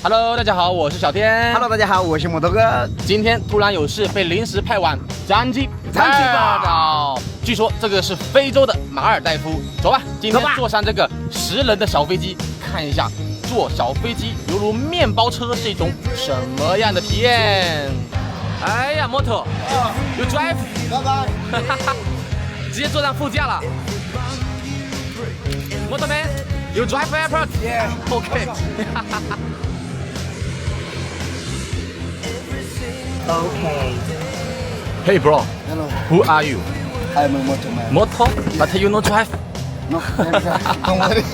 Hello， 大家好，我是小天。Hello， 大家好，我是摩托哥。今天突然有事，被临时派往詹基巴尔岛。据说这个是非洲的马尔代夫。走吧，今天坐上这个10人的小飞机，看一下坐小飞机犹如面包车是一种什么样的体验。哎呀，摩托，You drive？ 拜拜。直接坐上副驾了。摩托 man，You drive airport？ Yeah。OK。Okay. Hey bro, Hello. Who are you? I'm a motorman. Motor, but you no drive. No, don't worry.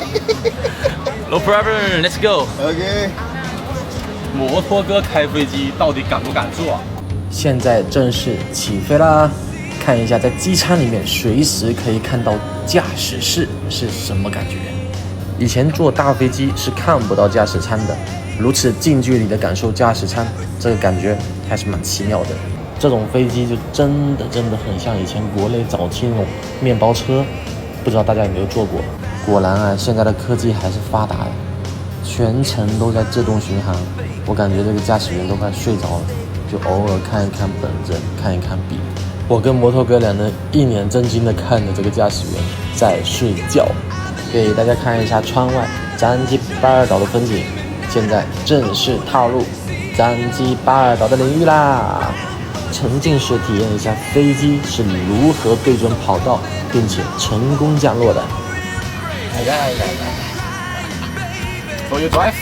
No problem, let's go. Okay. 摩托哥开飞机到底敢不敢坐？现在正式起飞啦！看一下在机舱里面随时可以看到驾驶室是什么感觉。以前坐大飞机是看不到驾驶舱的，如此近距离的感受驾驶舱，这个感觉还是蛮奇妙的。这种飞机就真的很像以前国内早期那种面包车，不知道大家有没有坐过？果然啊，现在的科技还是发达的，全程都在自动巡航，我感觉这个驾驶员都快睡着了，就偶尔看一看本子，看一看笔。我跟摩托哥两人一脸震惊的看着这个驾驶员在睡觉。给大家看一下窗外詹基巴尔岛的风景，现在正式踏入詹基巴尔岛的领域啦！沉浸式体验一下飞机是如何对准跑道，并且成功降落的。So you drive？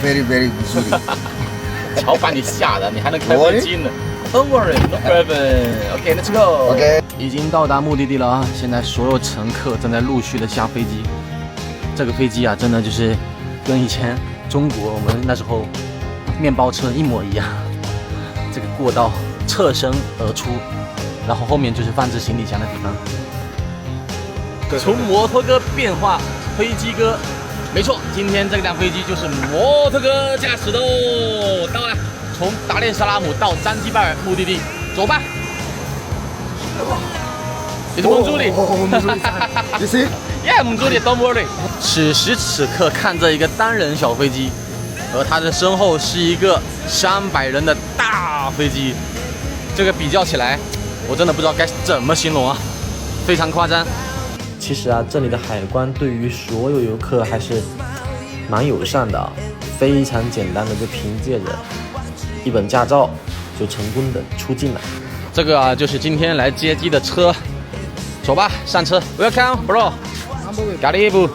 Very good. 瞧把你吓的，你还能开飞机呢 ？Don't worry, no problem. Okay, let's go. Okay. 已经到达目的地了啊！现在所有乘客正在陆续的下飞机。这个飞机啊，真的就是跟以前中国我们那时候面包车一模一样。这个过道侧身而出，然后后面就是放置行李箱的地方。从摩托哥变化飞机哥，没错，今天这辆飞机就是摩托哥驾驶的哦。到了，从达列萨拉姆到詹基巴尔目的地，走吧。你是蒙朱里You see? Yeah, 蒙朱里 ，Don't worry。此时此刻，看着一个单人小飞机，而它的身后是一个300人的大飞机。这个比较起来，我真的不知道该怎么形容啊，非常夸张。其实啊，这里的海关对于所有游客还是蛮友善的啊，非常简单的就凭借着一本驾照就成功的出境了。这个啊，就是今天来接机的车。走吧，上车。Welcome, bro. 咖喱布。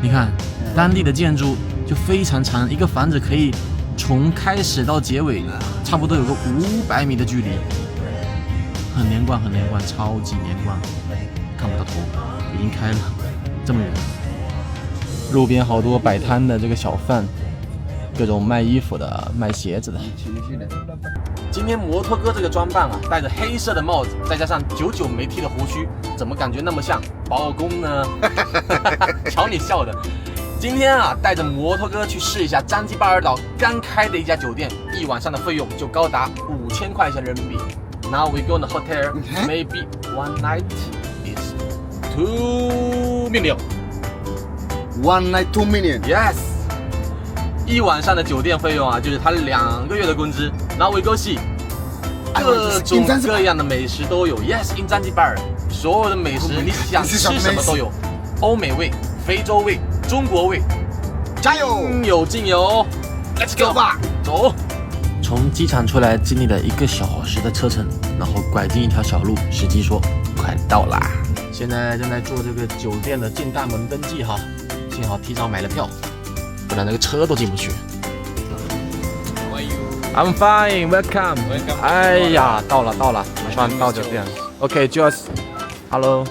你看，当地的建筑就非常长，一个房子可以从开始到结尾，差不多有个500米的距离，很连贯，超级连贯，看不到头，已经开了这么远。路边好多摆摊的这个小贩，各种卖衣服的、卖鞋子的。今天摩托哥这个装扮啊，戴着黑色的帽子，再加上久没剃的胡须，怎么感觉那么像包公呢？瞧你笑的。今天啊，带着摩托哥去试一下詹基巴尔岛刚开的一家酒店，一晚上的费用就高达5000块钱人民币。Now we go in the hotel, maybe one night is 2 million. One night 2 million. Yes. 一晚上的酒店费用啊，就是他2个月的工资。Now we go see， 各种各样的美食都有。Yes, in 詹基巴尔，所有的美食你想吃什么都有，欧美味、非洲味、中国味，加油！尽有。Let's go 吧，走。从机场出来，经历了1个小时的车程，然后拐进一条小路，司机说快到啦。现在正在做这个酒店的进大门登记哈，幸好提早买了票，不然那个车都进不去。I'm fine, welcome. 哎呀，到了，马上到酒店了。OK, just hello.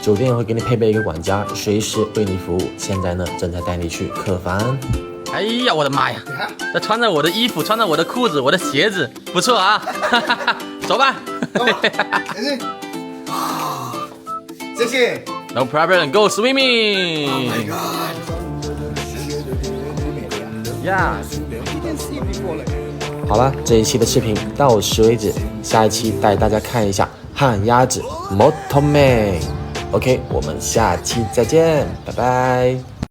酒店会给你配备一个管家，随时为你服务。现在呢，正在带你去客房。哎呀，我的妈呀！这穿着我的衣服，穿着我的裤子，我的鞋子，不错啊！走吧。谢谢。No problem, go swimming. Oh my god. Yeah. 好了，这一期的视频到此为止，下一期带大家看一下旱鸭子 Motorman。OK， 我们下期再见，拜拜。